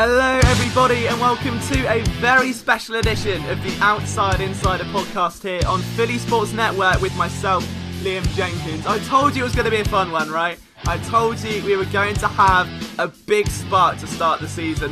Hello everybody and welcome to a very special edition of the Outside Insider podcast here on Philly Sports Network with myself, Liam Jenkins. I told you it was going to be a fun one, right? I told you we were going to have a big spark to start the season.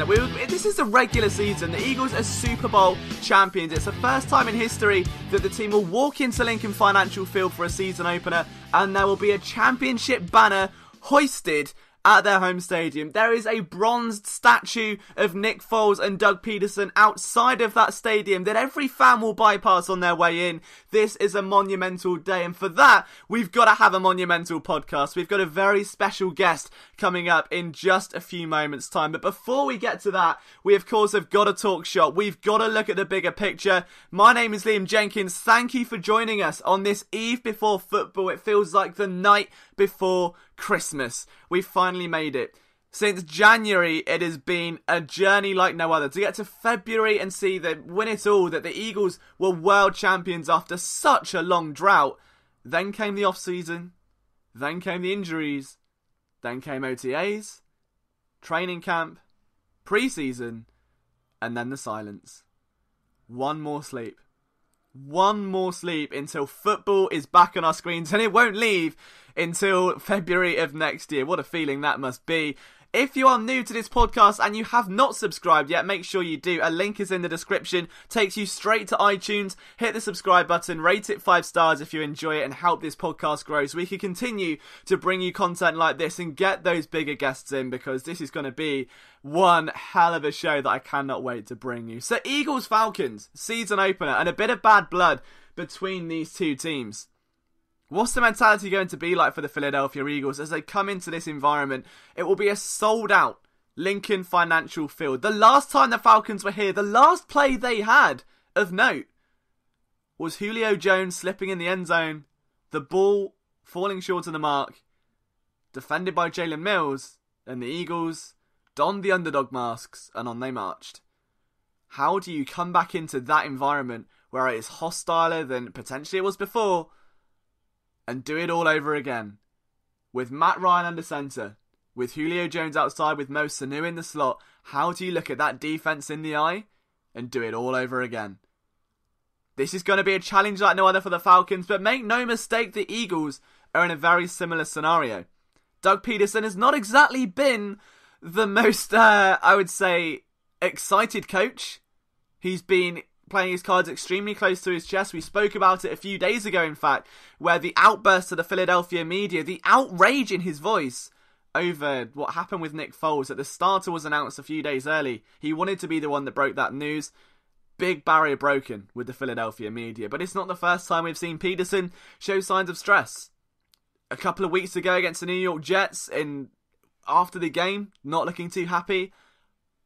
This is the regular season. The Eagles are Super Bowl champions. It's the first time in history that the team will walk into Lincoln Financial Field for a season opener and there will be a championship banner hoisted at their home stadium. There is a bronzed statue of Nick Foles and Doug Pederson outside of that stadium that every fan will bypass on their way in. This is a monumental day, and for that, we've got to have a monumental podcast. We've got a very special guest coming up in just a few moments' time. But before we get to that, we of course have got to talk shop. We've got to look at the bigger picture. My name is Liam Jenkins. Thank you for joining us on this eve before football. It feels like the night before Christmas. We finally made it. Since January, it has been a journey like no other. To get to February and see that win it all, that the Eagles were world champions after such a long drought. Then came the off-season. Then came the injuries. Then came OTAs, training camp, pre-season, and then the silence. One more sleep. One more sleep until football is back on our screens, and it won't leave until February of next year. What a feeling that must be. If you are new to this podcast and you have not subscribed yet, make sure you do. A link is in the description, takes you straight to iTunes. Hit the subscribe button, rate it 5 stars if you enjoy it, and help this podcast grow so we can continue to bring you content like this and get those bigger guests in, because this is going to be one hell of a show that I cannot wait to bring you. So Eagles-Falcons, season opener, and a bit of bad blood between these two teams. What's the mentality going to be like for the Philadelphia Eagles as they come into this environment? It will be a sold-out Lincoln Financial Field. The last time the Falcons were here, the last play they had of note was Julio Jones slipping in the end zone, the ball falling short of the mark, defended by Jalen Mills, and the Eagles donned the underdog masks and on they marched. How do you come back into that environment where it is hostiler than potentially it was before, and do it all over again? With Matt Ryan under centre, with Julio Jones outside, with Mo Sanu in the slot, how do you look at that defence in the eye and do it all over again? This is going to be a challenge like no other for the Falcons, but make no mistake, the Eagles are in a very similar scenario. Doug Pederson has not exactly been the most, I would say, excited coach. He's been playing his cards extremely close to his chest. We spoke about it a few days ago, in fact, where the outburst of the Philadelphia media, the outrage in his voice over what happened with Nick Foles, that the starter was announced a few days early. He wanted to be the one that broke that news. Big barrier broken with the Philadelphia media. But it's not the first time we've seen Pederson show signs of stress. A couple of weeks ago against the New York Jets, after the game, not looking too happy.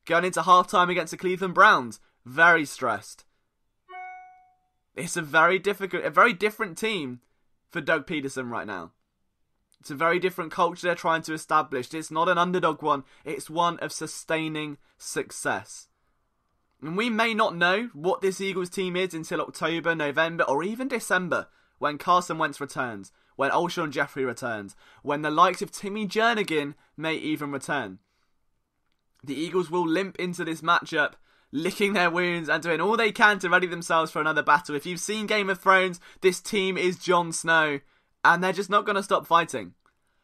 Going into halftime against the Cleveland Browns, very stressed. It's a very different team for Doug Pederson right now. It's a very different culture they're trying to establish. It's not an underdog one. It's one of sustaining success. And we may not know what this Eagles team is until October, November, or even December, when Carson Wentz returns, when Alshon Jeffrey returns, when the likes of Timmy Jernigan may even return. The Eagles will limp into this matchup, licking their wounds and doing all they can to ready themselves for another battle. If you've seen Game of Thrones, this team is Jon Snow, and they're just not going to stop fighting.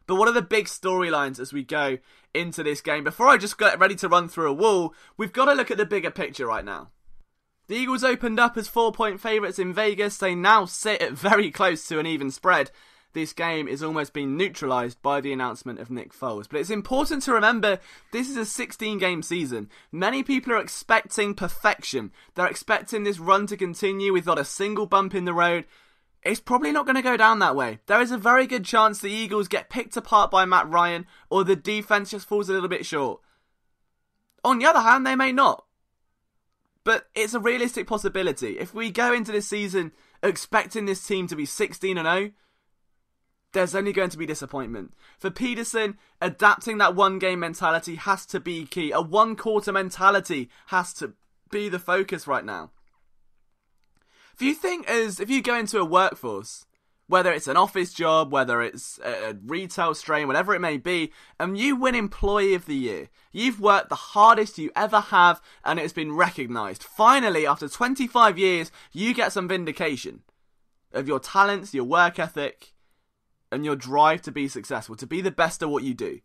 But what are the big storylines as we go into this game? Before I just get ready to run through a wall, we've got to look at the bigger picture right now. The Eagles opened up as 4-point favourites in Vegas. They now sit at very close to an even spread. This game is almost been neutralised by the announcement of Nick Foles. But it's important to remember, this is a 16-game season. Many people are expecting perfection. They're expecting this run to continue with not a single bump in the road. It's probably not going to go down that way. There is a very good chance the Eagles get picked apart by Matt Ryan, or the defence just falls a little bit short. On the other hand, they may not. But it's a realistic possibility. If we go into this season expecting this team to be 16-0, there's only going to be disappointment. For Pederson, adapting that one-game mentality has to be key. A one-quarter mentality has to be the focus right now. If you go into a workforce Whether it's an office job, whether it's a retail strain, whatever it may be, and you win Employee of the Year. You've worked the hardest you ever have, and it's been recognised. Finally, after 25 years, you get some vindication of your talents, your work ethic, and your drive to be successful, to be the best at what you do.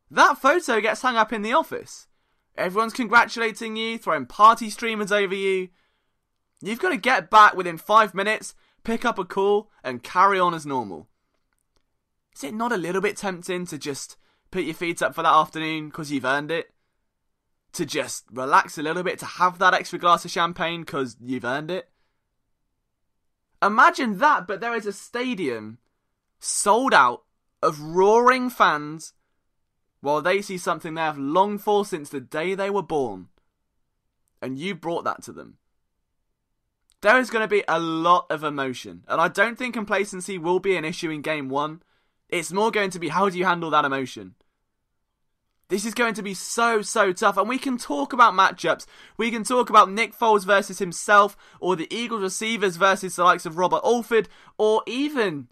That photo gets hung up in the office. Everyone's congratulating you, throwing party streamers over you. You've got to get back within 5 minutes, pick up a call, and carry on as normal. Is it not a little bit tempting to just put your feet up for that afternoon because you've earned it? To just relax a little bit, to have that extra glass of champagne because you've earned it? Imagine that, but there is a stadium sold out of roaring fans while they see something they have longed for since the day they were born. And you brought that to them. There is going to be a lot of emotion. And I don't think complacency will be an issue in Game 1. It's more going to be, how do you handle that emotion? This is going to be so tough. And we can talk about matchups. We can talk about Nick Foles versus himself, or the Eagles receivers versus the likes of Robert Alford, or even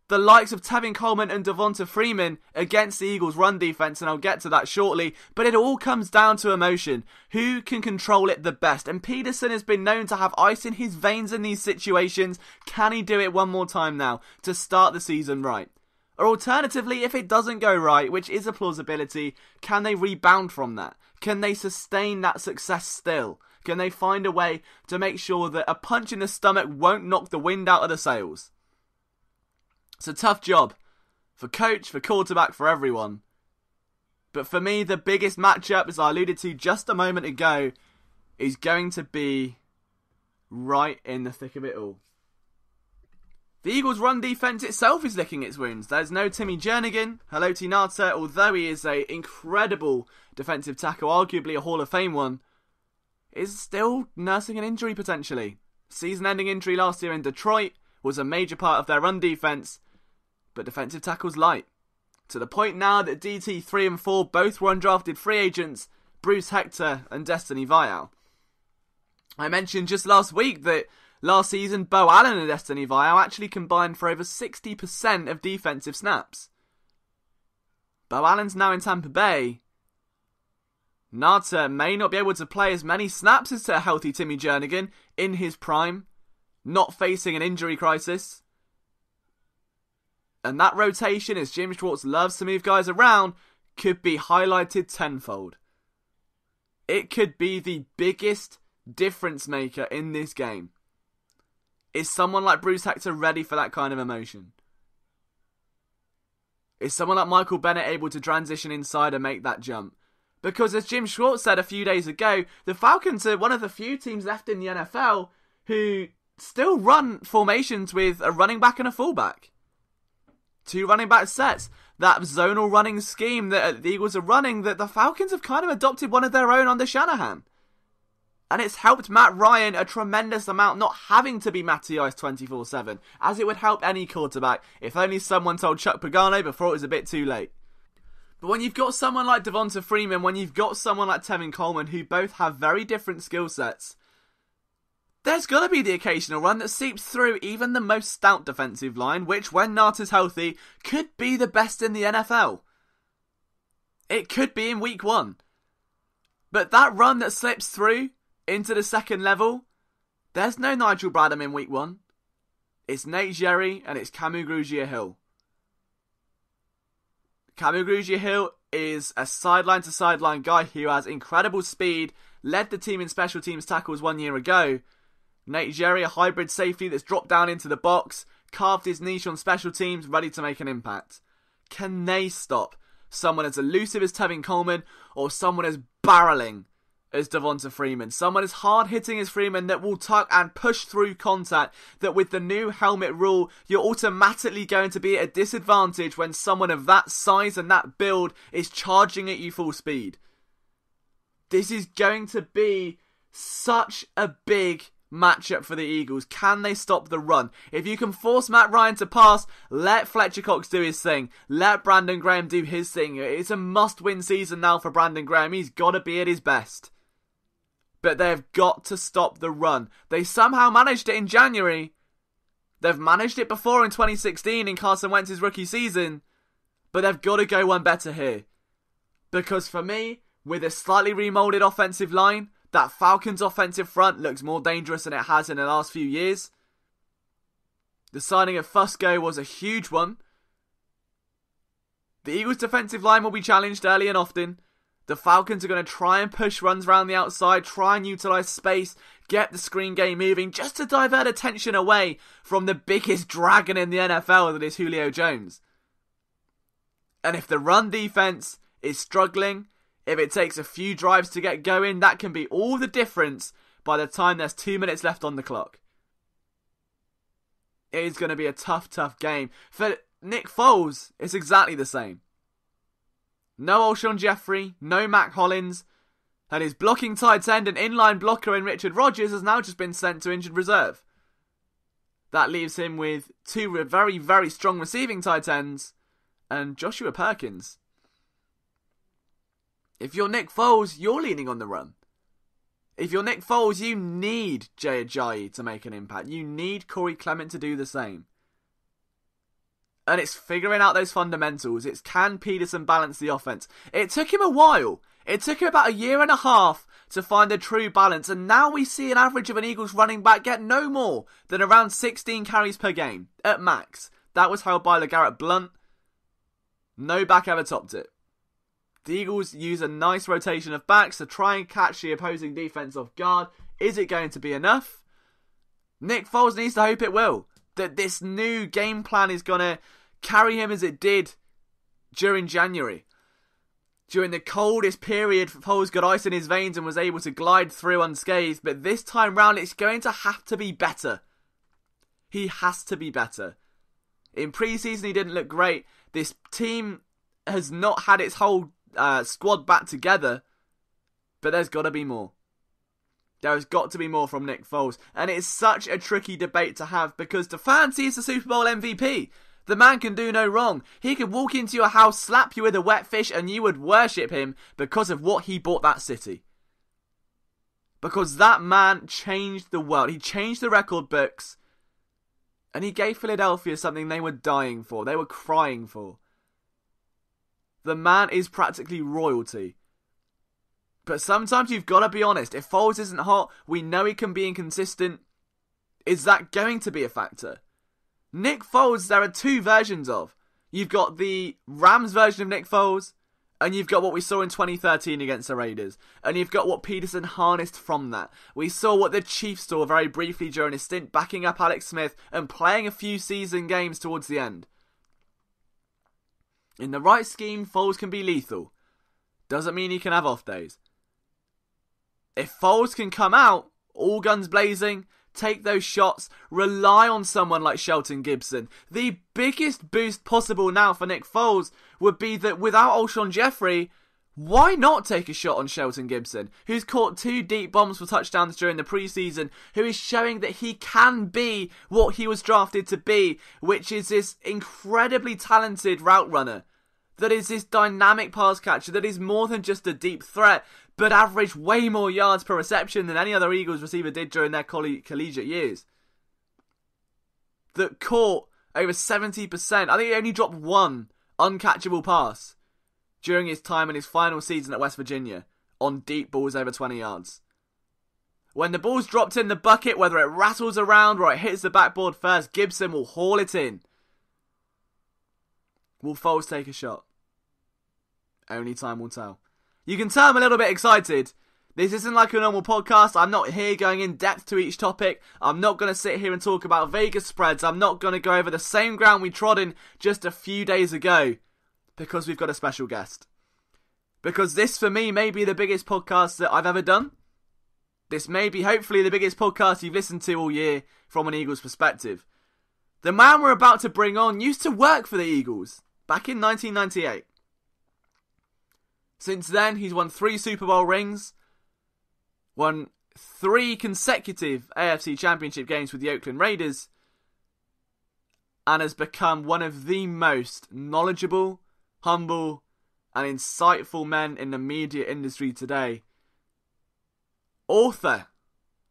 the likes of Tevin Coleman and Devonta Freeman against the Eagles' run defense, and I'll get to that shortly. But it all comes down to emotion. Who can control it the best? And Pederson has been known to have ice in his veins in these situations. Can he do it one more time now to start the season right? Or alternatively, if it doesn't go right, which is a plausibility, can they rebound from that? Can they sustain that success still? Can they find a way to make sure that a punch in the stomach won't knock the wind out of the sails? It's a tough job for coach, for quarterback, for everyone. But for me, the biggest matchup, as I alluded to just a moment ago, is going to be right in the thick of it all. The Eagles' run defense itself is licking its wounds. There's no Timmy Jernigan, Haloti Ngata, although he is an incredible defensive tackle, arguably a Hall of Fame one, is still nursing an injury potentially. Season-ending injury last year in Detroit was a major part of their run defense, but defensive tackles light. To the point now that DT 3 and 4 both were undrafted free agents, Bruce Hector and Destiny Vial. I mentioned just last week that last season Bo Allen and Destiny Vial actually combined for over 60% of defensive snaps. Bo Allen's now in Tampa Bay. Ngata may not be able to play as many snaps as a healthy Timmy Jernigan in his prime, not facing an injury crisis. And that rotation, as Jim Schwartz loves to move guys around, could be highlighted tenfold. It could be the biggest difference maker in this game. Is someone like Bruce Hector ready for that kind of emotion? Is someone like Michael Bennett able to transition inside and make that jump? Because as Jim Schwartz said a few days ago, the Falcons are one of the few teams left in the NFL who still run formations with a running back and a fullback. 2 running back sets. That zonal running scheme that the Eagles are running, that the Falcons have kind of adopted one of their own under Shanahan. And it's helped Matt Ryan a tremendous amount not having to be Matty Ice 24/7, as it would help any quarterback if only someone told Chuck Pagano before it was a bit too late. But when you've got someone like Devonta Freeman, when you've got someone like Tevin Coleman, who both have very different skill sets, there's got to be the occasional run that seeps through even the most stout defensive line, which, when Ngata's healthy, could be the best in the NFL. It could be in week 1. But that run that slips through into the second level, there's no Nigel Bradham in week 1. It's Nate Jerry and it's Camu Grugier-Hill. Camu Grugier-Hill is a sideline-to-sideline guy who has incredible speed, led the team in special teams tackles 1 year ago. Nate Jerry, a hybrid safety that's dropped down into the box, carved his niche on special teams, ready to make an impact. Can they stop someone as elusive as Tevin Coleman, or someone as barreling as Devonta Freeman? Someone as hard-hitting as Freeman that will tuck and push through contact, that with the new helmet rule, you're automatically going to be at a disadvantage when someone of that size and that build is charging at you full speed. This is going to be such a big matchup for the Eagles. Can they stop the run? If you can force Matt Ryan to pass, let Fletcher Cox do his thing. Let Brandon Graham do his thing. It's a must-win season now for Brandon Graham. He's got to be at his best. But they've got to stop the run. They somehow managed it in January. They've managed it before in 2016 in Carson Wentz's rookie season, but they've got to go one better here. Because for me, with a slightly remoulded offensive line, that Falcons offensive front looks more dangerous than it has in the last few years. The signing of Fusco was a huge one. The Eagles' defensive line will be challenged early and often. The Falcons are going to try and push runs around the outside, try and utilise space, get the screen game moving, just to divert attention away from the biggest dragon in the NFL that is Julio Jones. And if the run defense is struggling, if it takes a few drives to get going, that can be all the difference by the time there's 2 minutes left on the clock. It is going to be a tough game. For Nick Foles, it's exactly the same. No Alshon Jeffrey, no Mac Hollins, and his blocking tight end and inline blocker in Richard Rodgers has now just been sent to injured reserve. That leaves him with two very, very strong receiving tight ends and Joshua Perkins. If you're Nick Foles, you're leaning on the run. If you're Nick Foles, you need Jay Ajayi to make an impact. You need Corey Clement to do the same. And it's figuring out those fundamentals. It's can Pederson balance the offense? It took him a while. It took him about a year and a half to find the true balance. And now we see an average of an Eagles running back get no more than around 16 carries per game at max. That was held by LeGarrette Blount. No back ever topped it. The Eagles use a nice rotation of backs to try and catch the opposing defense off guard. Is it going to be enough? Nick Foles needs to hope it will. That this new game plan is going to carry him as it did during January. During the coldest period, Foles got ice in his veins and was able to glide through unscathed. But this time round, it's going to have to be better. He has to be better. In pre-season, he didn't look great. This team has not had its whole squad back together. But there's got to be more. There has got to be more from Nick Foles. And it's such a tricky debate to have because the fans see he's the Super Bowl MVP. The man can do no wrong. He could walk into your house, slap you with a wet fish, and you would worship him because of what he bought that city. Because that man changed the world. He changed the record books. And he gave Philadelphia something they were dying for. They were crying for. The man is practically royalty. But sometimes you've got to be honest. If Foles isn't hot, we know he can be inconsistent. Is that going to be a factor? Nick Foles, there are two versions of. You've got the Rams version of Nick Foles, and you've got what we saw in 2013 against the Raiders. And you've got what Pederson harnessed from that. We saw what the Chiefs saw very briefly during his stint backing up Alex Smith and playing a few season games towards the end. In the right scheme, Foles can be lethal. Doesn't mean he can have off days. If Foles can come out, all guns blazing, take those shots, rely on someone like Shelton Gibson. The biggest boost possible now for Nick Foles would be that without Alshon Jeffrey, why not take a shot on Shelton Gibson, who's caught 2 deep bombs for touchdowns during the preseason, who is showing that he can be what he was drafted to be, which is this incredibly talented route runner. That is this dynamic pass catcher that is more than just a deep threat, but averaged way more yards per reception than any other Eagles receiver did during their collegiate years. That caught over 70%. I think he only dropped 1 uncatchable pass during his time in his final season at West Virginia on deep balls over 20 yards. When the ball's dropped in the bucket, whether it rattles around or it hits the backboard first, Gibson will haul it in. Will Foles take a shot? Only time will tell. You can tell I'm a little bit excited. This isn't like a normal podcast. I'm not here going in depth to each topic. I'm not going to sit here and talk about Vegas spreads. I'm not going to go over the same ground we trod in just a few days ago. Because we've got a special guest. Because this, for me, may be the biggest podcast that I've ever done. This may be, hopefully, the biggest podcast you've listened to all year from an Eagles perspective. The man we're about to bring on used to work for the Eagles back in 1998. Since then, he's won 3 Super Bowl rings, won 3 consecutive AFC Championship games with the Oakland Raiders, and has become one of the most knowledgeable, humble, and insightful men in the media industry today. Author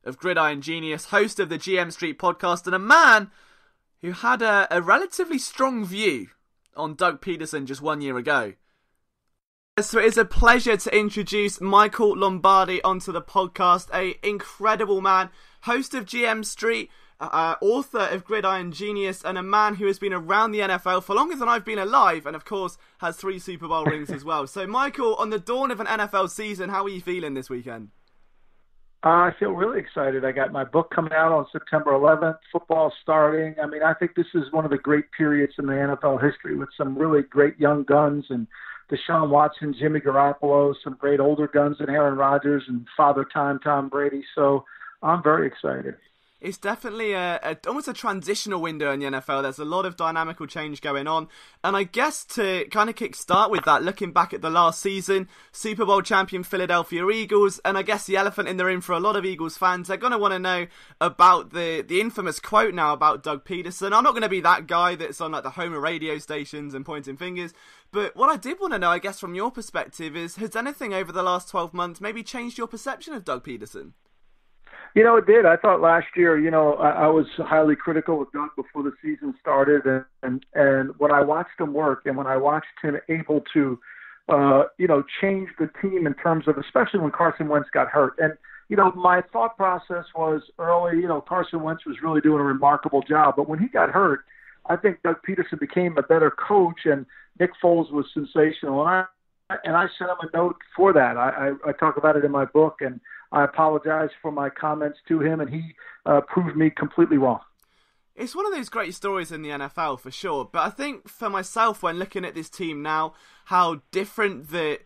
of Gridiron Genius, host of the GM Street podcast, and a man who had a relatively strong view on Doug Pederson just 1 year ago. So it is a pleasure to introduce Michael Lombardi onto the podcast, a incredible man, host of GM Street, author of Gridiron Genius, and a man who has been around the NFL for longer than I've been alive, and of course has 3 Super Bowl rings as well. So Michael, on the dawn of an NFL season, how are you feeling this weekend? I feel really excited. I got my book coming out on September 11th, football starting. I mean, I think this is one of the great periods in the NFL history with some really great young guns and Deshaun Watson, Jimmy Garoppolo, some great older guns and Aaron Rodgers and Father Time, Tom Brady. So I'm very excited. It's definitely almost a transitional window in the NFL. There's a lot of dynamical change going on. And I guess to kind of kick-start with that, looking back at the last season, Super Bowl champion Philadelphia Eagles, and I guess the elephant in the room for a lot of Eagles fans, they're going to want to know about the infamous quote now about Doug Pederson. I'm not going to be that guy that's on like the Homer radio stations and pointing fingers. But what I did want to know, I guess from your perspective, is has anything over the last 12 months maybe changed your perception of Doug Pederson? You know, it did. I thought last year, I was highly critical of Doug before the season started. And when I watched him work and when I watched him able to, change the team in terms of, especially when Carson Wentz got hurt. And, my thought process was early, Carson Wentz was really doing a remarkable job. But when he got hurt, I think Doug Pederson became a better coach and Nick Foles was sensational. And I sent him a note for that. I talk about it in my book, and I apologize for my comments to him, and he proved me completely wrong. It's one of those great stories in the NFL for sure, but I think for myself, when looking at this team now, how different the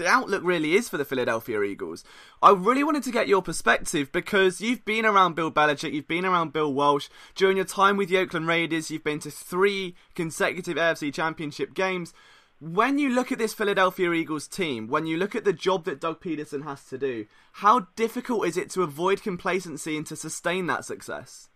outlook really is for the Philadelphia Eagles. I really wanted to get your perspective because you've been around Bill Belichick, you've been around Bill Walsh. During your time with the Oakland Raiders, you've been to 3 consecutive AFC Championship games. When you look at this Philadelphia Eagles team, when you look at the job that Doug Pederson has to do, how difficult is it to avoid complacency and to sustain that success?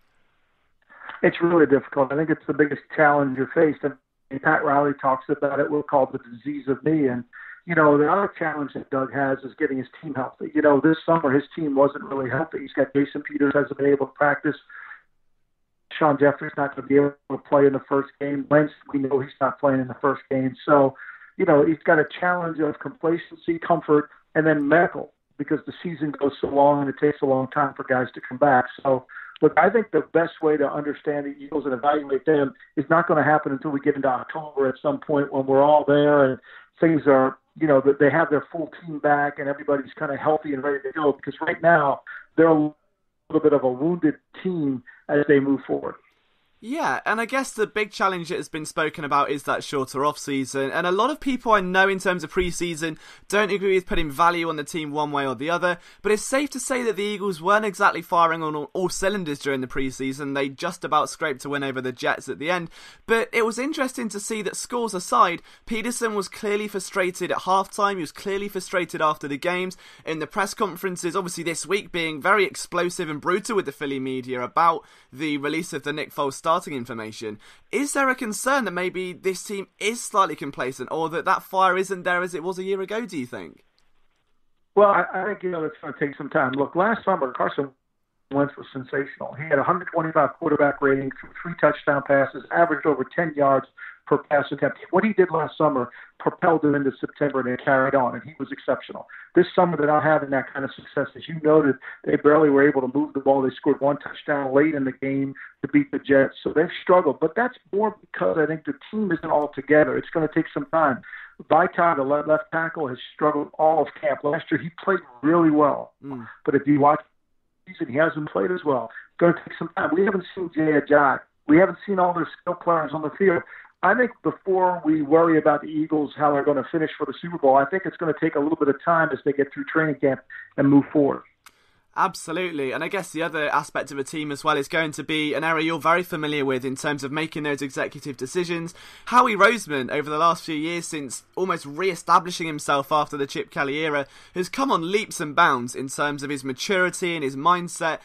It's really difficult. I think it's the biggest challenge you're faced. And Pat Riley talks about it. We'll call it the disease of me. And, the other challenge that Doug has is getting his team healthy. This summer his team wasn't really healthy. He's got Jason Peters hasn't been able to practice. Sean Jeffrey's not going to be able to play in the first game. Wentz, we know he's not playing in the first game. So, he's got a challenge of complacency, comfort, and then medical because the season goes so long and it takes a long time for guys to come back. So, look, I think the best way to understand the Eagles and evaluate them is not going to happen until we get into October at some point when we're all there and things are, that they have their full team back and everybody's kind of healthy and ready to go because right now they're a little bit of a wounded team as they move forward. Yeah, and I guess the big challenge that has been spoken about is that shorter off-season, and a lot of people I know in terms of pre-season don't agree with putting value on the team one way or the other, but it's safe to say that the Eagles weren't exactly firing on all cylinders during the pre-season. They just about scraped a win over the Jets at the end, but it was interesting to see that, scores aside, Pederson was clearly frustrated at halftime, he was clearly frustrated after the games, in the press conferences, obviously this week being very explosive and brutal with the Philly media about the release of the Nick Foles starting information. Is there a concern that maybe this team is slightly complacent or that fire isn't there as it was a year ago, do you think? Well, I think, it's going to take some time. Look, last summer, Carson Wentz was sensational. He had 125 quarterback rating, 3 touchdown passes, averaged over 10 yards per pass attempt. What he did last summer propelled him into September and it carried on, and he was exceptional. This summer they're not having that kind of success. As you noted, they barely were able to move the ball. They scored 1 touchdown late in the game to beat the Jets, so they've struggled. But that's more because I think the team isn't all together. It's going to take some time. Vaitai, the left tackle, has struggled all of camp. Last year he played really well, but if you watch the season, he hasn't played as well. It's going to take some time. We haven't seen Jay Ajayi. We haven't seen all their skill players on the field. I think before we worry about the Eagles, how they're going to finish for the Super Bowl, I think it's going to take a little bit of time as they get through training camp and move forward. Absolutely, and I guess the other aspect of a team as well is going to be an area you're very familiar with in terms of making those executive decisions. Howie Roseman, over the last few years, since almost re-establishing himself after the Chip Kelly era, has come on leaps and bounds in terms of his maturity and his mindset.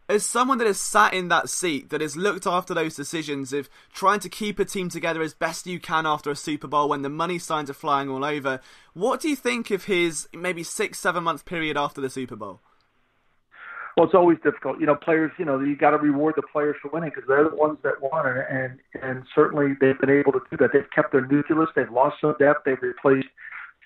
As someone that has sat in that seat, that has looked after those decisions of trying to keep a team together as best you can after a Super Bowl when the money signs are flying all over, what do you think of his maybe 6-7 month period after the Super Bowl? Well, it's always difficult. Players, you got to reward the players for winning because they're the ones that won, and certainly they've been able to do that. They've kept their nucleus. They've lost some depth. They've replaced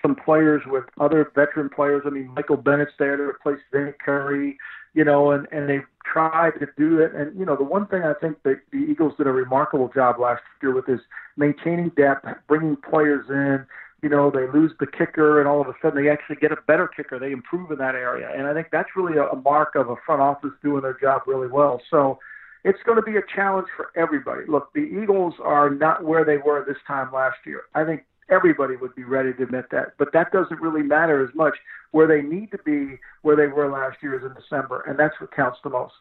some players with other veteran players. I mean, Michael Bennett's there to replace Vinny Curry, and they've tried to do it. And, the one thing I think that the Eagles did a remarkable job last year with is maintaining depth, bringing players in. They lose the kicker, and all of a sudden they actually get a better kicker. They improve in that area. And I think that's really a mark of a front office doing their job really well. So it's going to be a challenge for everybody. Look, the Eagles are not where they were this time last year. I think everybody would be ready to admit that. But that doesn't really matter as much. Where they need to be, where they were last year, is in December. And that's what counts the most.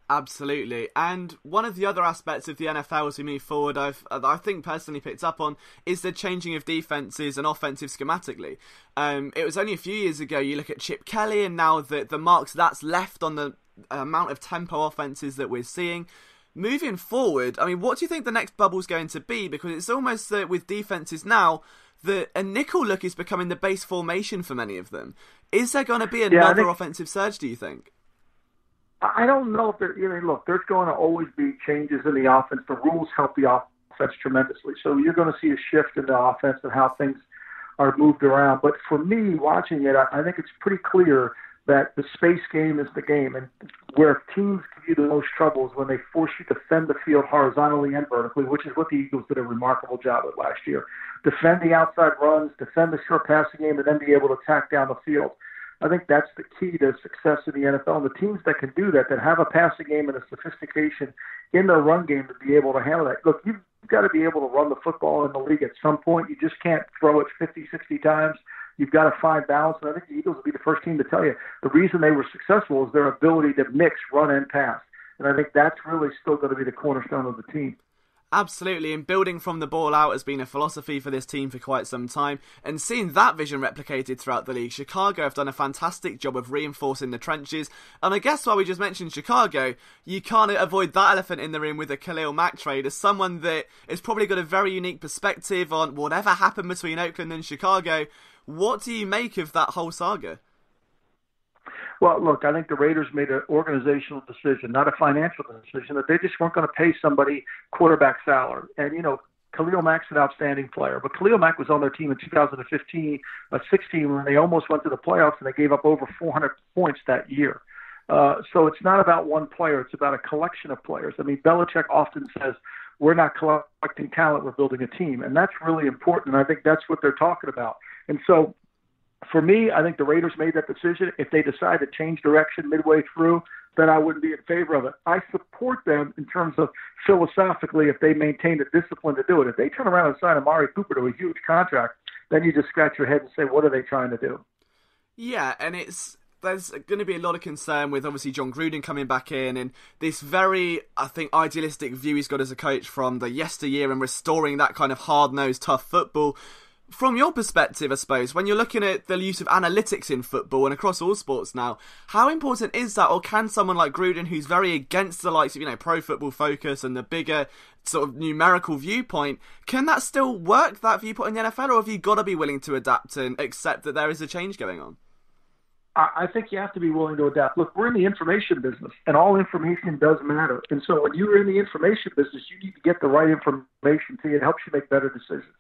Absolutely. And one of the other aspects of the NFL as we move forward, I think personally picked up on, is the changing of defenses and offensive schematically. It was only a few years ago, you look at Chip Kelly, and now the marks that's left on the amount of tempo offenses that we're seeing. Moving forward, I mean, what do you think the next bubble's going to be? Because it's almost that with defenses now, a nickel look is becoming the base formation for many of them. Is there going to be another offensive surge, do you think? I don't know if there's going to always be changes in the offense. The rules help the offense tremendously. So you're going to see a shift in the offense and how things are moved around. But for me, watching it, I think it's pretty clear that the space game is the game. And where teams give you the most trouble is when they force you to defend the field horizontally and vertically, which is what the Eagles did a remarkable job at last year. Defend the outside runs, defend the short passing game, and then be able to attack down the field. I think that's the key to success in the NFL. And the teams that can do that have a passing game and a sophistication in their run game to be able to handle that. Look, you've got to be able to run the football in the league at some point. You just can't throw it 50, 60 times. You've got to find balance. And I think the Eagles will be the first team to tell you the reason they were successful is their ability to mix run and pass. And I think that's really still going to be the cornerstone of the team. Absolutely, and building from the ball out has been a philosophy for this team for quite some time, and seeing that vision replicated throughout the league, Chicago have done a fantastic job of reinforcing the trenches. And I guess while we just mentioned Chicago, you can't avoid that elephant in the room with the Khalil Mack trade as someone that has probably got a very unique perspective on whatever happened between Oakland and Chicago. What do you make of that whole saga? Well, look, I think the Raiders made an organizational decision, not a financial decision, that they just weren't going to pay somebody quarterback salary. And, Khalil Mack's an outstanding player, but Khalil Mack was on their team in 2015, 16 when they almost went to the playoffs and they gave up over 400 points that year. So it's not about one player. It's about a collection of players. I mean, Belichick often says, we're not collecting talent, we're building a team. And that's really important, and I think that's what they're talking about. And so, for me, I think the Raiders made that decision. If they decide to change direction midway through, then I wouldn't be in favor of it. I support them in terms of philosophically if they maintain the discipline to do it. If they turn around and sign Amari Cooper to a huge contract, then you just scratch your head and say, what are they trying to do? Yeah, and there's going to be a lot of concern with obviously John Gruden coming back in and this very, I think, idealistic view he's got as a coach from the yesteryear and restoring that kind of hard-nosed, tough football. From your perspective, I suppose, when you're looking at the use of analytics in football and across all sports now, how important is that? Or can someone like Gruden, who's very against the likes of, Pro Football Focus and the bigger sort of numerical viewpoint, can that still work, that viewpoint in the NFL? Or have you got to be willing to adapt and accept that there is a change going on? I think you have to be willing to adapt. Look, we're in the information business, and all information does matter. And so when you're in the information business, you need to get the right information to you. It helps you make better decisions.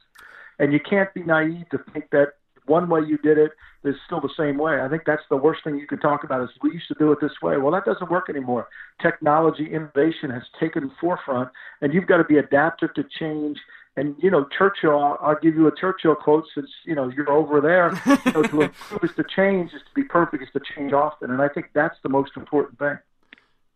And you can't be naive to think that one way you did it is still the same way. I think that's the worst thing you could talk about is we used to do it this way. Well, that doesn't work anymore. Technology, innovation has taken the forefront, and you've got to be adaptive to change. And, Churchill, I'll give you a Churchill quote since, you're over there. To improve is to change, is to be perfect, is to change often. And I think that's the most important thing.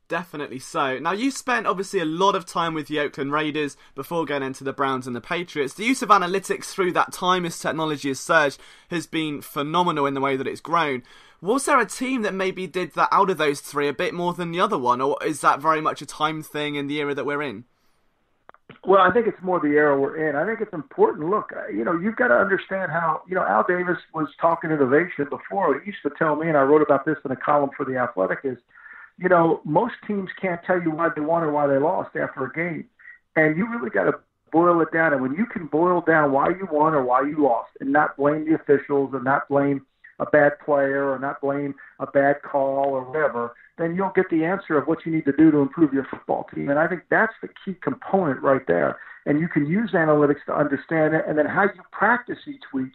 Definitely so. Now, you spent obviously a lot of time with the Oakland Raiders before going into the Browns and the Patriots. The use of analytics through that time as technology has surged has been phenomenal in the way that it's grown. Was there a team that maybe did that out of those three a bit more than the other one, or is that very much a time thing in the era that we're in? Well, I think it's more the era we're in. I think it's important. Look, you've got to understand how, Al Davis was talking innovation before. He used to tell me, and I wrote about this in a column for The Athletic, is, most teams can't tell you why they won or why they lost after a game. And you really got to boil it down. And when you can boil down why you won or why you lost and not blame the officials and not blame a bad player or not blame a bad call or whatever, then you'll get the answer of what you need to do to improve your football team. And I think that's the key component right there. And you can use analytics to understand it, and then how you practice each week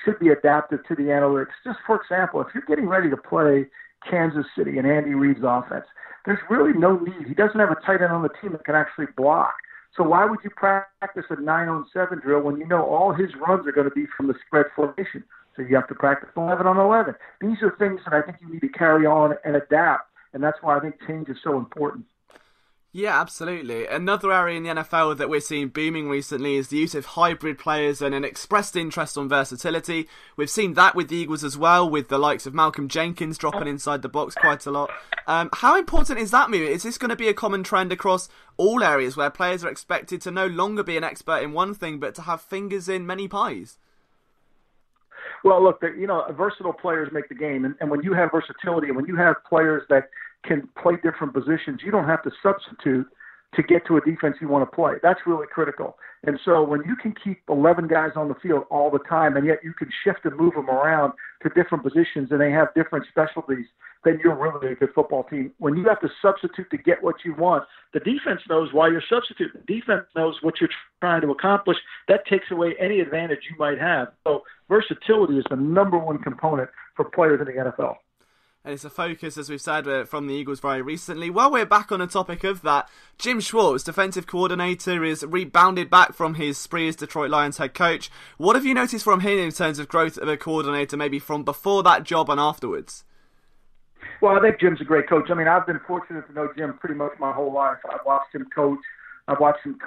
should be adapted to the analytics. Just for example, if you're getting ready to play Kansas City and Andy Reid's offense, there's really no need. He doesn't have a tight end on the team that can actually block. So why would you practice a 9-on-7 drill when you know all his runs are going to be from the spread formation? So you have to practice 11-on-11. These are things that I think you need to carry on and adapt, and that's why I think change is so important. Yeah, absolutely. Another area in the NFL that we're seeing booming recently is the use of hybrid players and an expressed interest on versatility. We've seen that with the Eagles as well, with the likes of Malcolm Jenkins dropping inside the box quite a lot. How important is that movement? Is this going to be a common trend across all areas where players are expected to no longer be an expert in one thing, but to have fingers in many pies? Well, look, versatile players make the game. And when you have versatility and when you have players that can play different positions, you don't have to substitute to get to a defense you want to play. That's really critical. And so when you can keep 11 guys on the field all the time, and yet you can shift and move them around to different positions and they have different specialties, then you're really a good football team. When you have to substitute to get what you want, the defense knows why you're substituting. The defense knows what you're trying to accomplish. That takes away any advantage you might have. So versatility is the number one component for players in the NFL. And it's a focus, as we've said, from the Eagles very recently. While we're back on the topic of that, Jim Schwartz, defensive coordinator, is rebounded back from his spree as Detroit Lions head coach. What have you noticed from him in terms of growth of a coordinator, maybe from before that job and afterwards? Well, I think Jim's a great coach. I mean, I've been fortunate to know Jim pretty much my whole life. I've watched him coach. I watched him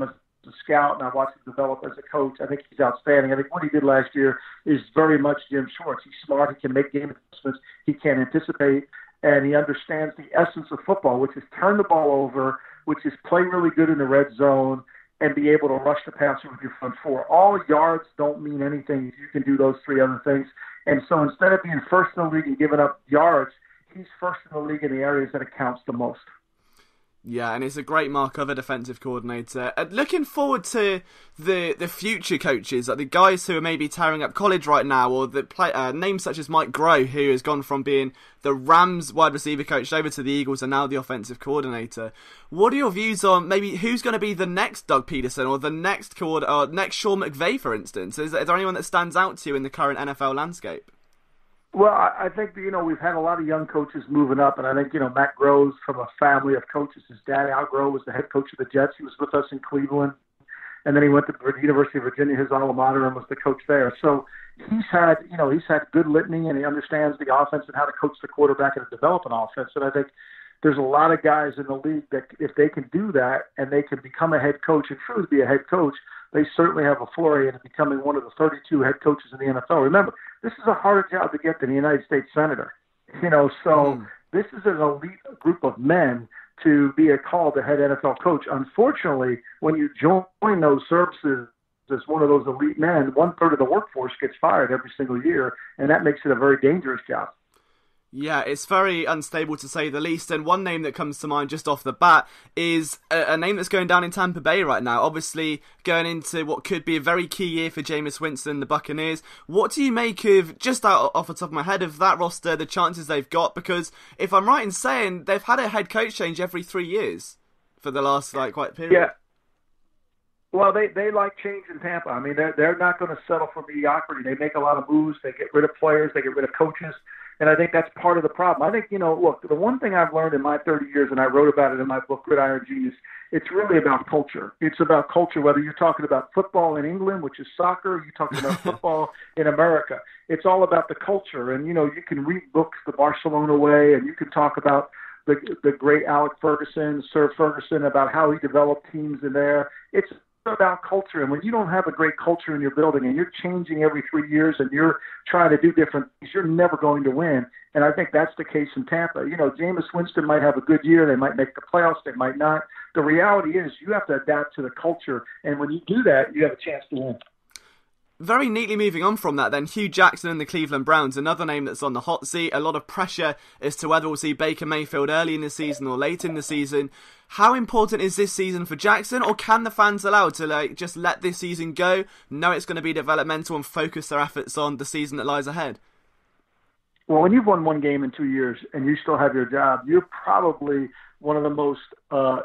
as a scout, and I watched him develop as a coach. I think he's outstanding. I think what he did last year is very much Jim Schwartz. He's smart. He can make game adjustments. He can anticipate, and he understands the essence of football, which is turn the ball over, which is play really good in the red zone, and be able to rush the passer with your front four. All yards don't mean anything if you can do those three other things. And so instead of being first in the league and giving up yards, he's first in the league in the areas that it counts the most. Yeah, and it's a great mark of a defensive coordinator. Looking forward to the future coaches, like the guys who are maybe tearing up college right now, or the names such as Mike Groh, who has gone from being the Rams wide receiver coach over to the Eagles and now the offensive coordinator. What are your views on maybe who's going to be the next Doug Pederson or the next next Sean McVay, for instance? Is there anyone that stands out to you in the current NFL landscape? Well, I think, we've had a lot of young coaches moving up, and I think, Matt Groh's from a family of coaches. His dad, Al Groh, was the head coach of the Jets. He was with us in Cleveland, and then he went to the University of Virginia, his alma mater, and was the coach there. So he's had good litany, and he understands the offense and how to coach the quarterback and develop an offense. And I think there's a lot of guys in the league that if they can do that and they can become a head coach and truly be a head coach, they certainly have a foray into becoming one of the 32 head coaches in the NFL. Remember, this is a harder job to get than the United States Senator. This is an elite group of men to be called the head NFL coach. Unfortunately, when you join those services as one of those elite men, 1/3 of the workforce gets fired every single year, and that makes it a very dangerous job. Yeah, it's very unstable to say the least, and one name that comes to mind just off the bat is a name that's going down in Tampa Bay right now, obviously going into what could be a very key year for Jameis Winston and the Buccaneers. What do you make of, just out off the top of my head, of that roster, the chances they've got? Because if I'm right in saying, they've had a head coach change every 3 years for the last quite period. Yeah. Well, they like change in Tampa. I mean, they're not going to settle for mediocrity. They make a lot of moves. They get rid of players. They get rid of coaches. And I think that's part of the problem. I think, look, the one thing I've learned in my 30 years, and I wrote about it in my book, Gridiron Genius, it's really about culture. It's about culture, whether you're talking about football in England, which is soccer, or you're talking about football in America. It's all about the culture. And, you can read books the Barcelona way, and you can talk about the great Alec Ferguson, Sir Ferguson, about how he developed teams in there. It's about culture, and when you don't have a great culture in your building and you're changing every 3 years and you're trying to do different things, you're never going to win. And I think that's the case in Tampa. Jameis Winston might have a good year. They might make the playoffs. They might not. The reality is you have to adapt to the culture, and when you do that, you have a chance to win. Very neatly moving on from that then, Hugh Jackson and the Cleveland Browns, another name that's on the hot seat. A lot of pressure as to whether we'll see Baker Mayfield early in the season or late in the season. How important is this season for Jackson, or can the fans allow to just let this season go, know it's going to be developmental and focus their efforts on the season that lies ahead? Well, when you've won one game in 2 years and you still have your job, you're probably one of the most. No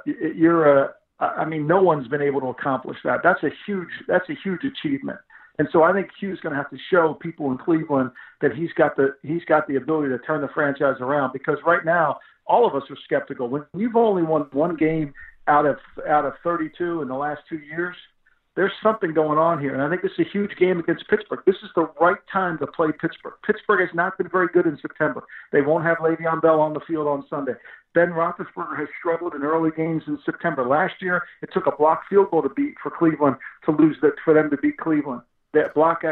one's been able to accomplish that. That's a huge achievement. And so I think Hugh's going to have to show people in Cleveland that he's got the ability to turn the franchise around, because right now all of us are skeptical. When you've only won one game out of 32 in the last 2 years, there's something going on here. And I think this is a huge game against Pittsburgh. This is the right time to play Pittsburgh. Pittsburgh has not been very good in September. They won't have Le'Veon Bell on the field on Sunday. Ben Roethlisberger has struggled in early games in September. Last year, it took a blocked field goal for Cleveland for them to beat Cleveland. A block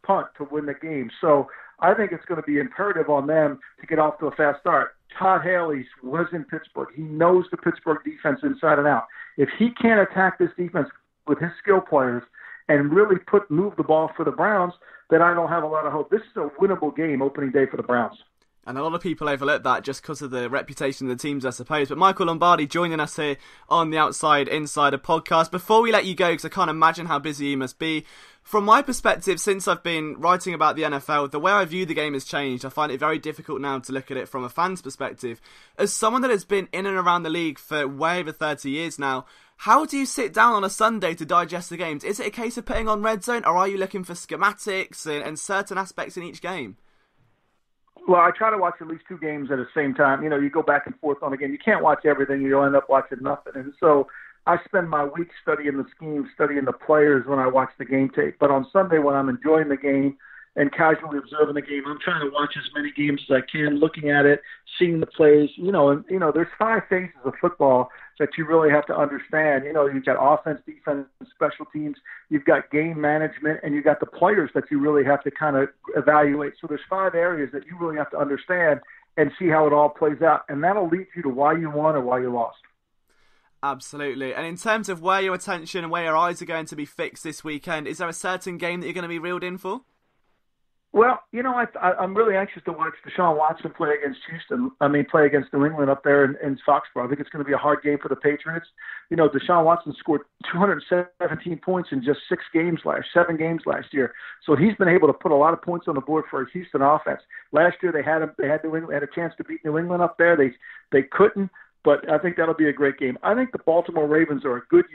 punt to win the game. So I think it's going to be imperative on them to get off to a fast start. Todd Haley was in Pittsburgh. He knows the Pittsburgh defense inside and out. If he can't attack this defense with his skill players and really move the ball for the Browns, then I don't have a lot of hope. This is a winnable game opening day for the Browns. And a lot of people overlook that just because of the reputation of the teams, I suppose. But Michael Lombardi joining us here on the Outside Insider podcast. Before we let you go, because I can't imagine how busy you must be, from my perspective, since I've been writing about the NFL, the way I view the game has changed. I find it very difficult now to look at it from a fan's perspective. As someone that has been in and around the league for way over 30 years now, how do you sit down on a Sunday to digest the games? Is it a case of putting on Red Zone, or are you looking for schematics and certain aspects in each game? Well, I try to watch at least two games at the same time. You know, you go back and forth on a game. You can't watch everything. You'll end up watching nothing. And so I spend my week studying the scheme, studying the players when I watch the game tape. But on Sunday, when I'm enjoying the game and casually observing the game, I'm trying to watch as many games as I can, looking at it, seeing the plays. There's 5 phases of football that you really have to understand. You've got offense, defense, special teams. You've got game management, and you've got the players that you really have to kind of evaluate. So there's 5 areas that you really have to understand and see how it all plays out. And that'll lead you to why you won or why you lost. Absolutely. And in terms of where your attention and where your eyes are going to be fixed this weekend, is there a certain game that you're going to be reeled in for? Well, I'm really anxious to watch Deshaun Watson play against play against New England up there in Foxborough. I think it's going to be a hard game for the Patriots. Deshaun Watson scored 217 points in just 7 games last year. So he's been able to put a lot of points on the board for a Houston offense. Last year they had New England, had a chance to beat New England up there. They couldn't, but I think that'll be a great game. I think the Baltimore Ravens are a good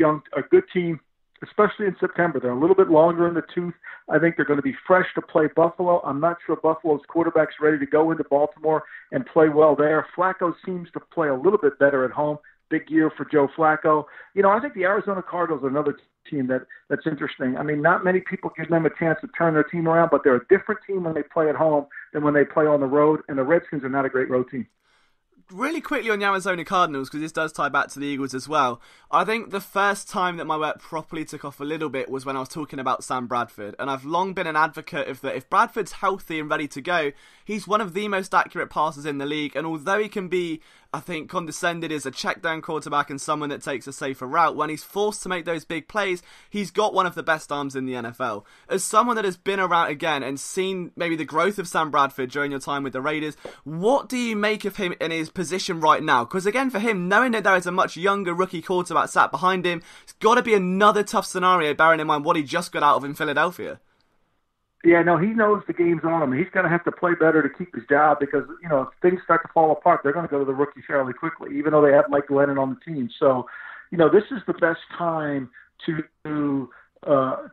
team, especially in September. They're a little bit longer in the tooth. I think they're going to be fresh to play Buffalo. I'm not sure Buffalo's quarterback's ready to go into Baltimore and play well there. Flacco seems to play a little bit better at home. Big year for Joe Flacco. I think the Arizona Cardinals are another team that's interesting. I mean, not many people give them a chance to turn their team around, but they're a different team when they play at home than when they play on the road, and the Redskins are not a great road team. Really quickly on the Arizona Cardinals, because this does tie back to the Eagles as well. I think the first time that my work properly took off a little bit was when I was talking about Sam Bradford. And I've long been an advocate of that. If Bradford's healthy and ready to go, he's one of the most accurate passers in the league. And although he can be, I think, condescended as a check-down quarterback and someone that takes a safer route, when he's forced to make those big plays, he's got one of the best arms in the NFL. As someone that has been around again and seen maybe the growth of Sam Bradford during your time with the Raiders, what do you make of him in his position right now? Because again, for him, knowing that there is a much younger rookie quarterback sat behind him, it's got to be another tough scenario, bearing in mind what he just got out of in Philadelphia. Yeah, no, he knows the game's on him. He's going to have to play better to keep his job because, if things start to fall apart, they're going to go to the rookie fairly quickly, even though they have Mike Glennon on the team. So, this is the best time to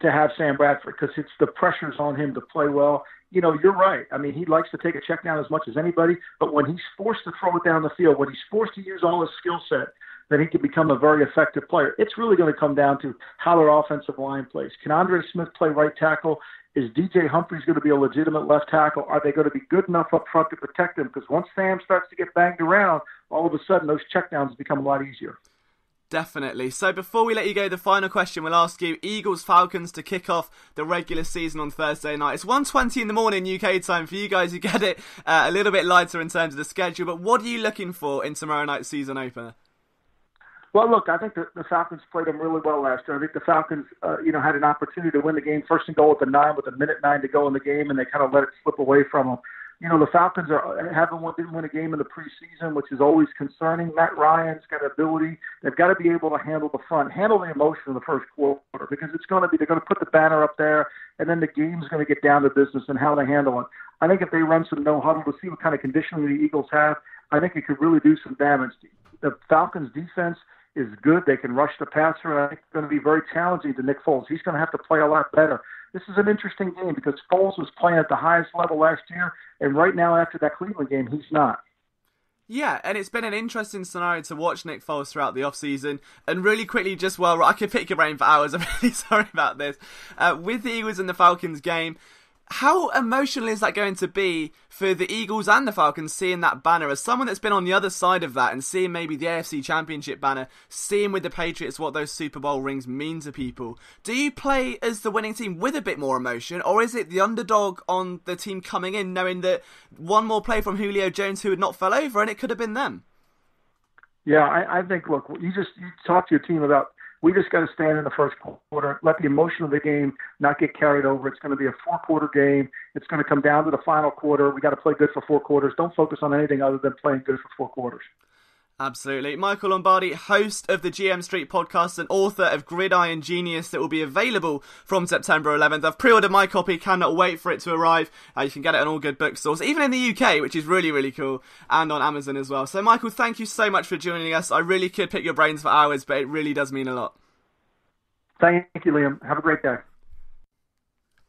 have Sam Bradford because the pressure's on him to play well. You're right. I mean, he likes to take a check down as much as anybody, but when he's forced to throw it down the field, when he's forced to use all his skill set, then he can become a very effective player. It's really going to come down to how their offensive line plays. Can Andre Smith play right tackle? Is DJ Humphries going to be a legitimate left tackle? Are they going to be good enough up front to protect him? Because once Sam starts to get banged around, all of a sudden those checkdowns become a lot easier. Definitely. So before we let you go, the final question we'll ask you, Eagles-Falcons to kick off the regular season on Thursday night. It's 1:20 in the morning UK time for you guys who get it a little bit lighter in terms of the schedule, but what are you looking for in tomorrow night's season opener? Well, look, I think the Falcons played them really well last year. I think the Falcons, had an opportunity to win the game first and goal at the 9 with 1:09 to go in the game, and they kind of let it slip away from them. The Falcons didn't win a game in the preseason, which is always concerning. Matt Ryan's got an ability. They've got to be able to handle the front, handle the emotion in the first quarter, because they're going to put the banner up there, and then the game's going to get down to business and how they handle it. I think if they run some no huddle to see what kind of conditioning the Eagles have, I think it could really do some damage. The Falcons' defense is good. They can rush the passer, and I think it's going to be very challenging to Nick Foles. He's going to have to play a lot better. This is an interesting game because Foles was playing at the highest level last year, and right now after that Cleveland game, he's not. Yeah, and it's been an interesting scenario to watch Nick Foles throughout the offseason. And really quickly, I could pick your brain for hours. I'm really sorry about this. With the Eagles and the Falcons game, how emotional is that going to be for the Eagles and the Falcons seeing that banner? As someone that's been on the other side of that and seeing maybe the AFC Championship banner, seeing with the Patriots what those Super Bowl rings mean to people, do you play as the winning team with a bit more emotion, or is it the underdog on the team coming in knowing that one more play from Julio Jones who had not fell over and it could have been them? Yeah, I think, look, you talk to your team about, we just got to stand in the first quarter, let the emotion of the game not get carried over. It's going to be a 4-quarter game. It's going to come down to the final quarter. We got to play good for 4 quarters. Don't focus on anything other than playing good for 4 quarters. Absolutely. Michael Lombardi, host of the GM Street podcast and author of Gridiron Genius, that will be available from September 11th. I've pre-ordered my copy, cannot wait for it to arrive. You can get it on all good bookstores, even in the UK, which is really, really cool, and on Amazon as well. So Michael, thank you so much for joining us. I really could pick your brains for hours, but it really does mean a lot. Thank you, Liam. Have a great day.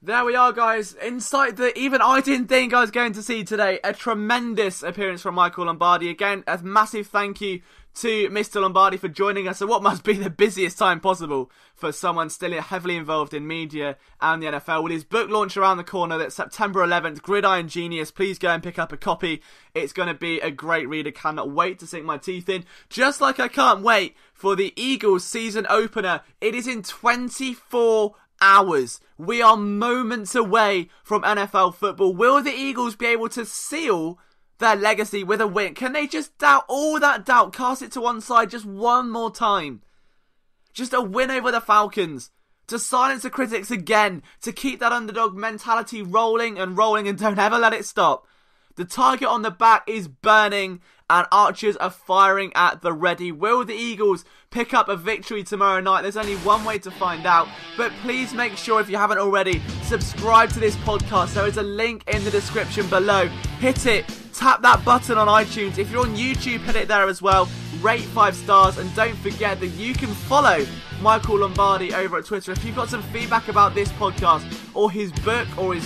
There we are, guys. Insight that even I didn't think I was going to see today. A tremendous appearance from Michael Lombardi. Again, a massive thank you to Mr. Lombardi for joining us at what must be the busiest time possible for someone still heavily involved in media and the NFL. With his book launch around the corner, that's September 11th, Gridiron Genius. Please go and pick up a copy. It's going to be a great read. I cannot wait to sink my teeth in. Just like I can't wait for the Eagles season opener. It is in 24 hours. We are moments away from NFL football. Will the Eagles be able to seal their legacy with a win? Can they just doubt all that doubt, cast it to one side just one more time? Just a win over the Falcons to silence the critics again, to keep that underdog mentality rolling and rolling, and don't ever let it stop. The target on the back is burning and archers are firing at the ready. Will the Eagles pick up a victory tomorrow night? There's only one way to find out. But please make sure, if you haven't already, subscribe to this podcast. There is a link in the description below. Hit it. Tap that button on iTunes. If you're on YouTube, hit it there as well. Rate 5 stars. And don't forget that you can follow Michael Lombardi over at Twitter. If you've got some feedback about this podcast or his book or his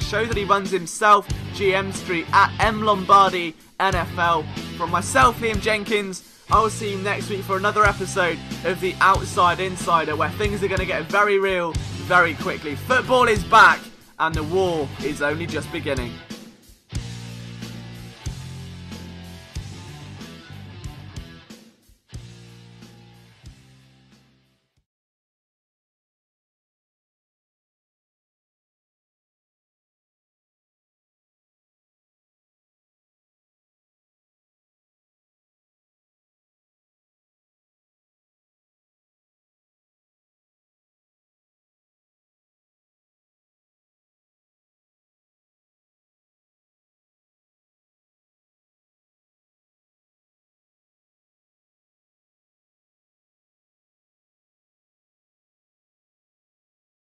show that he runs himself, GM Street, at MLombardi NFL. From myself, Liam Jenkins, I will see you next week for another episode of The Outside Insider, where things are going to get very real very quickly. Football is back and the war is only just beginning.